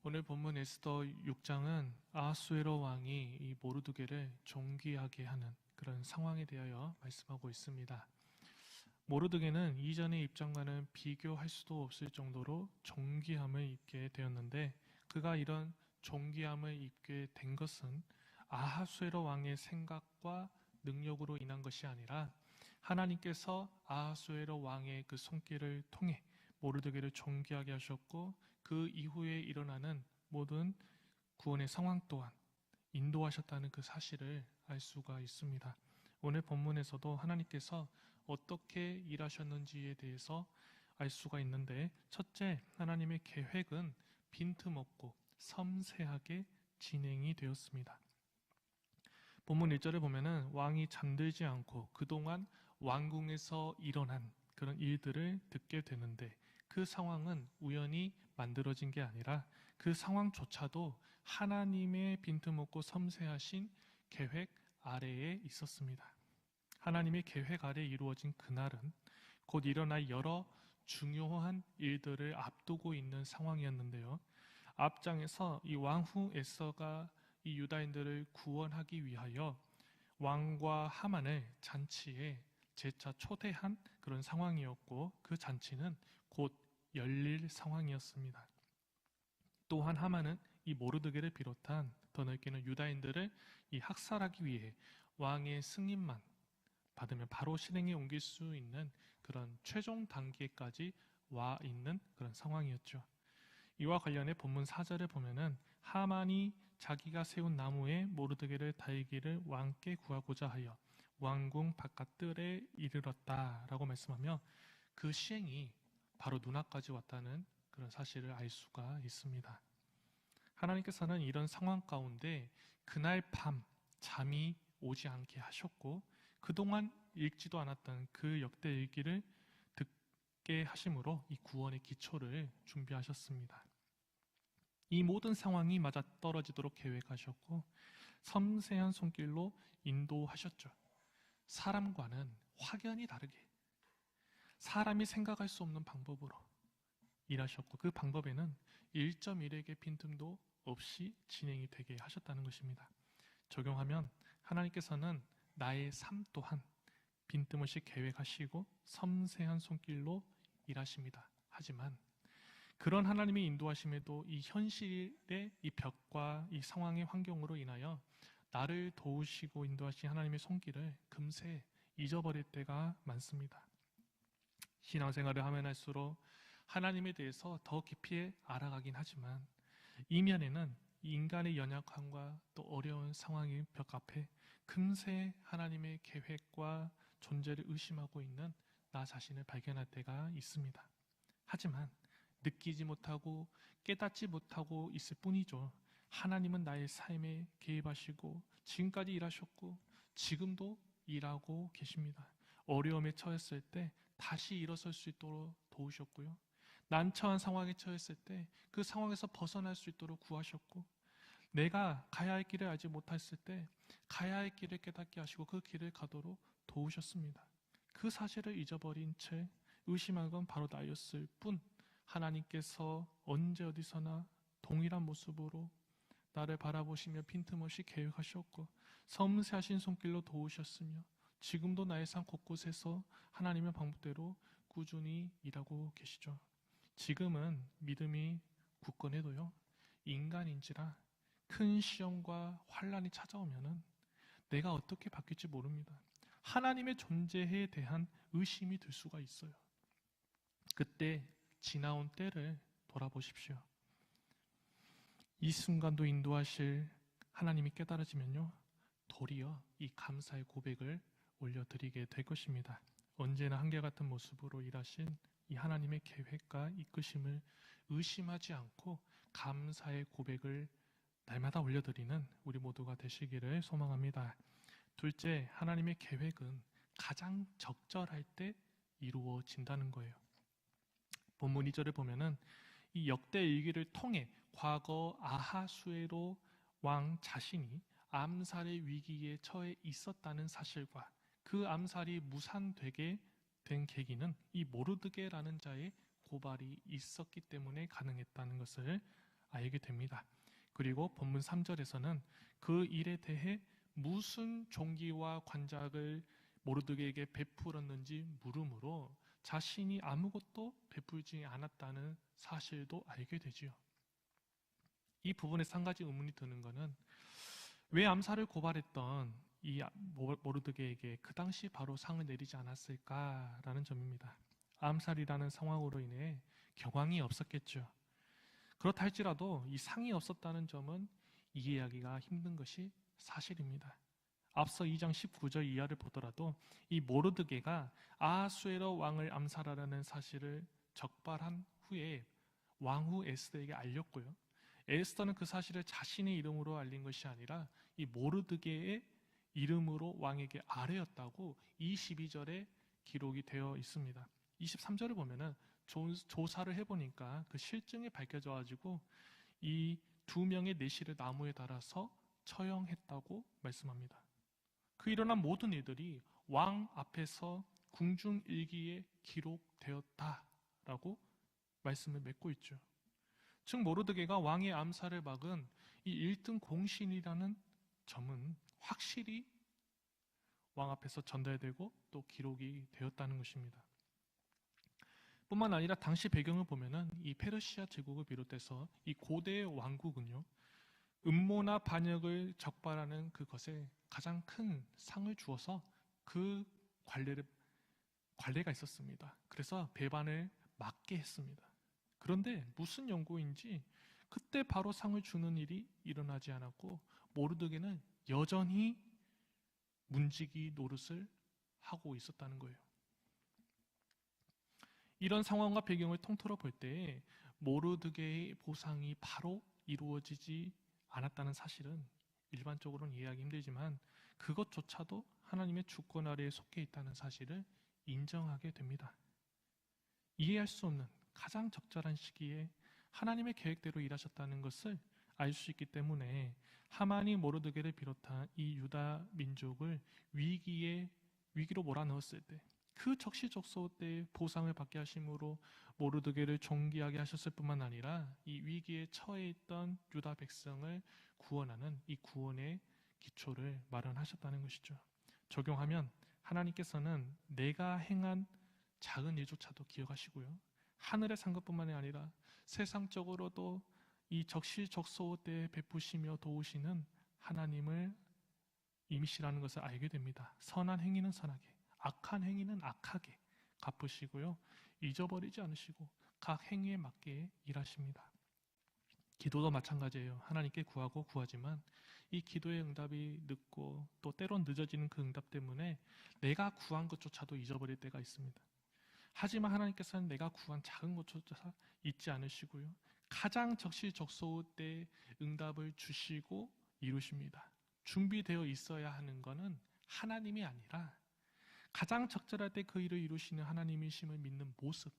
오늘 본문 에스더 6장은 아하수에로 왕이 이 모르드게를 존귀하게 하는 그런 상황에 대하여 말씀하고 있습니다. 모르드게는 이전의 입장과는 비교할 수도 없을 정도로 존귀함을 입게 되었는데, 그가 이런 존귀함을 입게 된 것은 아하수에로 왕의 생각과 능력으로 인한 것이 아니라 하나님께서 아하수에로 왕의 그 손길을 통해 모르드게를 존귀하게 하셨고, 그 이후에 일어나는 모든 구원의 상황 또한 인도하셨다는 그 사실을 알 수가 있습니다. 오늘 본문에서도 하나님께서 어떻게 일하셨는지에 대해서 알 수가 있는데, 첫째, 하나님의 계획은 빈틈없고 섬세하게 진행이 되었습니다. 본문 1절을 보면은 왕이 잠들지 않고 그동안 왕궁에서 일어난 그런 일들을 듣게 되는데, 그 상황은 우연히 만들어진 게 아니라 그 상황조차도 하나님의 빈틈없고 섬세하신 계획 아래에 있었습니다. 하나님의 계획 아래 이루어진 그날은 곧 일어날 여러 중요한 일들을 앞두고 있는 상황이었는데요. 앞장에서 이 왕후 에스더가 이 유다인들을 구원하기 위하여 왕과 하만을 잔치에 재차 초대한 그런 상황이었고, 그 잔치는 곧 열릴 상황이었습니다. 또한 하만은 이 모르드게를 비롯한 더 넓게는 유다인들을 이 학살하기 위해 왕의 승인만 받으면 바로 실행에 옮길 수 있는 그런 최종 단계까지 와 있는 그런 상황이었죠. 이와 관련해 본문 4절을 보면은 하만이 자기가 세운 나무에 모르드게를 달기를 왕께 구하고자 하여 왕궁 바깥들에 이르렀다라고 말씀하며, 그 시행이 바로 눈앞까지 왔다는 그런 사실을 알 수가 있습니다. 하나님께서는 이런 상황 가운데 그날 밤 잠이 오지 않게 하셨고, 그동안 읽지도 않았던 그 역대 일기를 듣게 하심으로 이 구원의 기초를 준비하셨습니다. 이 모든 상황이 맞아떨어지도록 계획하셨고 섬세한 손길로 인도하셨죠. 사람과는 확연히 다르게 사람이 생각할 수 없는 방법으로 일하셨고, 그 방법에는 1.1액의 빈틈도 없이 진행이 되게 하셨다는 것입니다. 적용하면 하나님께서는 나의 삶 또한 빈틈없이 계획하시고 섬세한 손길로 일하십니다. 하지만 그런 하나님의 인도하심에도 이 현실의 이 벽과 이 상황의 환경으로 인하여 나를 도우시고 인도하신 하나님의 손길을 금세 잊어버릴 때가 많습니다. 신앙생활을 하면 할수록 하나님에 대해서 더 깊이 알아가긴 하지만, 이면에는 인간의 연약함과 또 어려운 상황의 벽 앞에 금세 하나님의 계획과 존재를 의심하고 있는 나 자신을 발견할 때가 있습니다. 하지만 느끼지 못하고 깨닫지 못하고 있을 뿐이죠. 하나님은 나의 삶에 개입하시고 지금까지 일하셨고 지금도 일하고 계십니다. 어려움에 처했을 때 다시 일어설 수 있도록 도우셨고요. 난처한 상황에 처했을 때 그 상황에서 벗어날 수 있도록 구하셨고, 내가 가야 할 길을 알지 못했을 때 가야 할 길을 깨닫게 하시고 그 길을 가도록 도우셨습니다. 그 사실을 잊어버린 채 의심한 건 바로 나였을 뿐, 하나님께서 언제 어디서나 동일한 모습으로 나를 바라보시며 빈틈없이 계획하셨고 섬세하신 손길로 도우셨으며, 지금도 나의 삶 곳곳에서 하나님의 방법대로 꾸준히 일하고 계시죠. 지금은 믿음이 굳건해도요, 인간인지라 큰 시험과 환란이 찾아오면은 내가 어떻게 바뀔지 모릅니다. 하나님의 존재에 대한 의심이 들 수가 있어요. 그때 지나온 때를 돌아보십시오. 이 순간도 인도하실 하나님이 깨달아지면요, 도리어 이 감사의 고백을 올려드리게 될 것입니다. 언제나 한결같은 모습으로 일하신 이 하나님의 계획과 이끄심을 의심하지 않고 감사의 고백을 날마다 올려드리는 우리 모두가 되시기를 소망합니다. 둘째, 하나님의 계획은 가장 적절할 때 이루어진다는 거예요. 본문 2절을 보면은 이 역대 일기를 통해 과거 아하수에로 왕 자신이 암살의 위기에 처해 있었다는 사실과 그 암살이 무산되게 된 계기는 이 모르드게라는 자의 고발이 있었기 때문에 가능했다는 것을 알게 됩니다. 그리고 본문 3절에서는 그 일에 대해 무슨 종기와 관작을 모르드게에게 베풀었는지 물음으로 자신이 아무것도 베풀지 않았다는 사실도 알게 되지요. 이 부분에서 한 가지 의문이 드는 것은 왜 암살을 고발했던 이 모르드게에게 그 당시 바로 상을 내리지 않았을까라는 점입니다. 암살이라는 상황으로 인해 경황이 없었겠죠. 그렇다 할지라도 이 상이 없었다는 점은 이해하기가 힘든 것이 사실입니다. 앞서 2장 19절 이하를 보더라도 이 모르드게가 아하수에로 왕을 암살하라는 사실을 적발한 후에 왕후 에스더에게 알렸고요. 에스더는 그 사실을 자신의 이름으로 알린 것이 아니라 이 모르드게의 이름으로 왕에게 아뢰었다고 22절에 기록이 되어 있습니다. 23절을 보면은 조사를 해보니까 그 실증이 밝혀져 가지고 이 두 명의 내시를 나무에 달아서 처형했다고 말씀합니다. 그 일어난 모든 일들이 왕 앞에서 궁중일기에 기록되었다라고 말씀을 맺고 있죠. 즉 모르드게가 왕의 암살을 막은 이 1등 공신이라는 점은 확실히 왕 앞에서 전달되고 또 기록이 되었다는 것입니다. 뿐만 아니라 당시 배경을 보면은 이 페르시아 제국을 비롯해서 이 고대의 왕국은요, 음모나 반역을 적발하는 그것에 가장 큰 상을 주어서 그 관례가 있었습니다. 그래서 배반을 막게 했습니다. 그런데 무슨 연고인지 그때 바로 상을 주는 일이 일어나지 않았고 모르드게는 여전히 문지기 노릇을 하고 있었다는 거예요. 이런 상황과 배경을 통틀어 볼 때 모르드게의 보상이 바로 이루어지지 않았다는 사실은 일반적으로는 이해하기 힘들지만 그것조차도 하나님의 주권 아래에 속해 있다는 사실을 인정하게 됩니다. 이해할 수 없는 가장 적절한 시기에 하나님의 계획대로 일하셨다는 것을 알 수 있기 때문에 하만이 모르드게를 비롯한 이 유다 민족을 위기로 몰아넣었을 때 그 적시적소 때 보상을 받게 하심으로 모르드게를 존귀하게 하셨을 뿐만 아니라 이 위기에 처해 있던 유다 백성을 구원하는 이 구원의 기초를 마련하셨다는 것이죠. 적용하면 하나님께서는 내가 행한 작은 일조차도 기억하시고요. 하늘의 산 것뿐만이 아니라 세상적으로도 이 적시적소 때 베푸시며 도우시는 하나님을 임시라는 것을 알게 됩니다. 선한 행위는 선하게, 악한 행위는 악하게 갚으시고요. 잊어버리지 않으시고 각 행위에 맞게 일하십니다. 기도도 마찬가지예요. 하나님께 구하고 구하지만 이 기도의 응답이 늦고 또 때론 늦어지는 그 응답 때문에 내가 구한 것조차도 잊어버릴 때가 있습니다. 하지만 하나님께서는 내가 구한 작은 것조차 잊지 않으시고요. 가장 적시적소 때 응답을 주시고 이루십니다. 준비되어 있어야 하는 것은 하나님이 아니라 가장 적절할 때 그 일을 이루시는 하나님이심을 믿는 모습,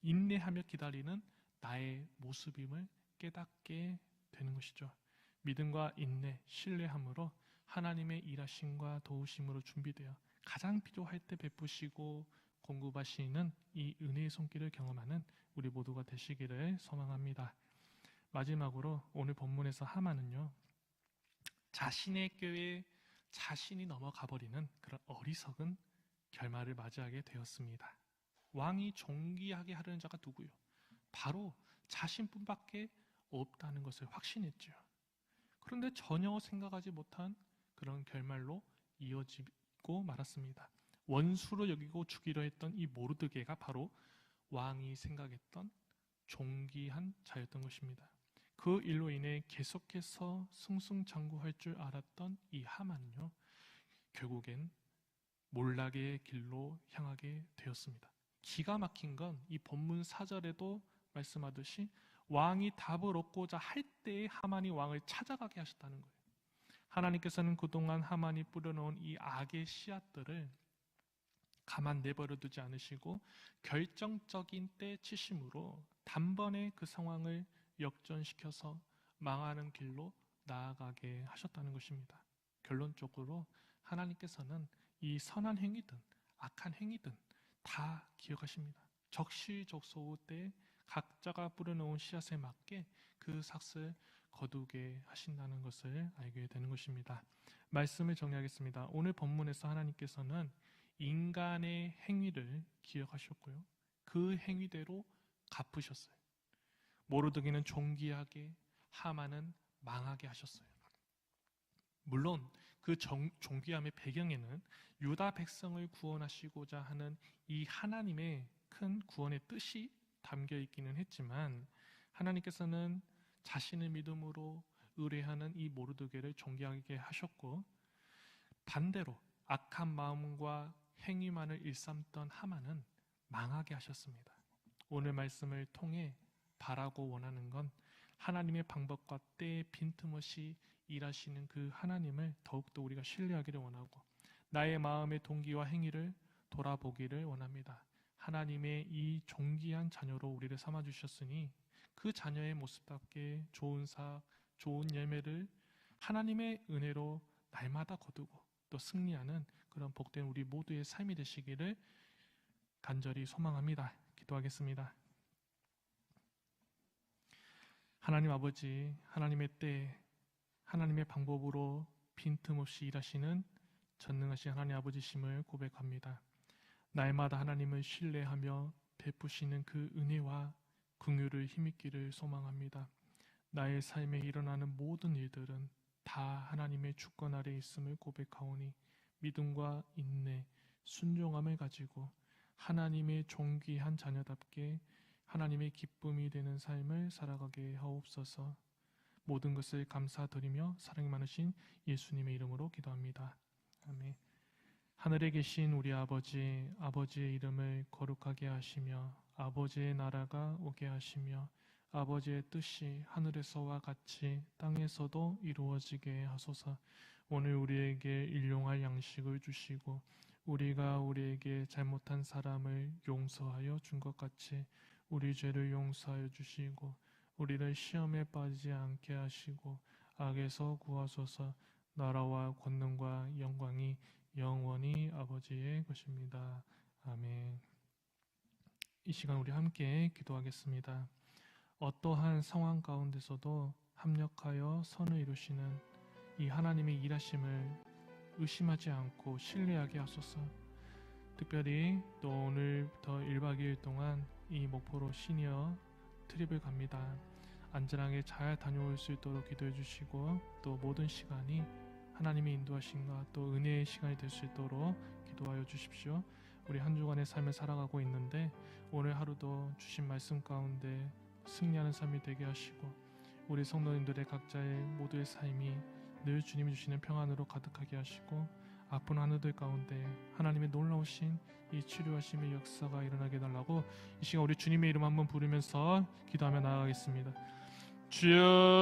인내하며 기다리는 나의 모습임을 깨닫게 되는 것이죠. 믿음과 인내, 신뢰함으로 하나님의 일하심과 도우심으로 준비되어 가장 필요할 때 베푸시고 공급하시는 이 은혜의 손길을 경험하는 우리 모두가 되시기를 소망합니다. 마지막으로 오늘 본문에서 하만은요, 자신의 꾀에 자신이 넘어가 버리는 그런 어리석은 결말을 맞이하게 되었습니다. 왕이 존귀하게 하려는 자가 누구요? 바로 자신뿐밖에 없다는 것을 확신했죠. 그런데 전혀 생각하지 못한 그런 결말로 이어지고 말았습니다. 원수로 여기고 죽이려 했던 이 모르드게가 바로 왕이 생각했던 존귀한 자였던 것입니다. 그 일로 인해 계속해서 승승장구할 줄 알았던 이 하만은요, 결국엔 몰락의 길로 향하게 되었습니다. 기가 막힌 건 이 본문 4절에도 말씀하듯이 왕이 답을 얻고자 할 때에 하만이 왕을 찾아가게 하셨다는 거예요. 하나님께서는 그동안 하만이 뿌려놓은 이 악의 씨앗들을 가만 내버려 두지 않으시고 결정적인 때 치심으로 단번에 그 상황을 역전시켜서 망하는 길로 나아가게 하셨다는 것입니다. 결론적으로 하나님께서는 이 선한 행위든 악한 행위든 다 기억하십니다. 적시적소 때 각자가 뿌려놓은 씨앗에 맞게 그 삭을 거두게 하신다는 것을 알게 되는 것입니다. 말씀을 정리하겠습니다. 오늘 본문에서 하나님께서는 인간의 행위를 기억하셨고요. 그 행위대로 갚으셨어요. 모르드게는 존귀하게, 하만은 망하게 하셨어요. 물론 그 존귀함의 배경에는 유다 백성을 구원하시고자 하는 이 하나님의 큰 구원의 뜻이 담겨 있기는 했지만, 하나님께서는 자신의 믿음으로 의뢰하는 이 모르드게를 존귀하게 하셨고, 반대로 악한 마음과 행위만을 일삼던 하만은 망하게 하셨습니다. 오늘 말씀을 통해 바라고 원하는 건 하나님의 방법과 때에 빈틈없이 일하시는 그 하나님을 더욱더 우리가 신뢰하기를 원하고, 나의 마음의 동기와 행위를 돌아보기를 원합니다. 하나님의 이 존귀한 자녀로 우리를 삼아주셨으니 그 자녀의 모습답게 좋은 삭, 좋은 열매를 하나님의 은혜로 날마다 거두고 또 승리하는 그런 복된 우리 모두의 삶이 되시기를 간절히 소망합니다. 기도하겠습니다. 하나님 아버지, 하나님의 때, 하나님의 방법으로 빈틈없이 일하시는 전능하신 하나님 아버지심을 고백합니다. 날마다 하나님을 신뢰하며 베푸시는 그 은혜와 긍휼을 힘입기를 소망합니다. 나의 삶에 일어나는 모든 일들은 다 하나님의 주권 아래 있음을 고백하오니 믿음과 인내, 순종함을 가지고 하나님의 존귀한 자녀답게 하나님의 기쁨이 되는 삶을 살아가게 하옵소서. 모든 것을 감사드리며 사랑이 많으신 예수님의 이름으로 기도합니다. 아멘. 하늘에 계신 우리 아버지, 아버지의 이름을 거룩하게 하시며 아버지의 나라가 오게 하시며 아버지의 뜻이 하늘에서와 같이 땅에서도 이루어지게 하소서. 오늘 우리에게 일용할 양식을 주시고 우리가 우리에게 잘못한 사람을 용서하여 준 것 같이 우리 죄를 용서하여 주시고 우리를 시험에 빠지지 않게 하시고 악에서 구하소서. 나라와 권능과 영광이 영원히 아버지의 것입니다. 아멘. 이 시간 우리 함께 기도하겠습니다. 어떠한 상황 가운데서도 합력하여 선을 이루시는 이 하나님의 일하심을 의심하지 않고 신뢰하게 하소서. 특별히 또 오늘부터 1박 2일 동안 이 목포로 시니어 트립을 갑니다. 안전하게 잘 다녀올 수 있도록 기도해 주시고 또 모든 시간이 하나님의 인도하심과 또 은혜의 시간이 될 수 있도록 기도하여 주십시오. 우리 한 주간의 삶을 살아가고 있는데 오늘 하루도 주신 말씀 가운데 승리하는 삶이 되게 하시고 우리 성도님들의 각자의 모두의 삶이 늘 주님이 주시는 평안으로 가득하게 하시고 아픈 하늘들 가운데 하나님의 놀라우신 이 치료하심의 역사가 일어나게 해달라고 이 시간 우리 주님의 이름 한번 부르면서 기도하며 나아가겠습니다. 주여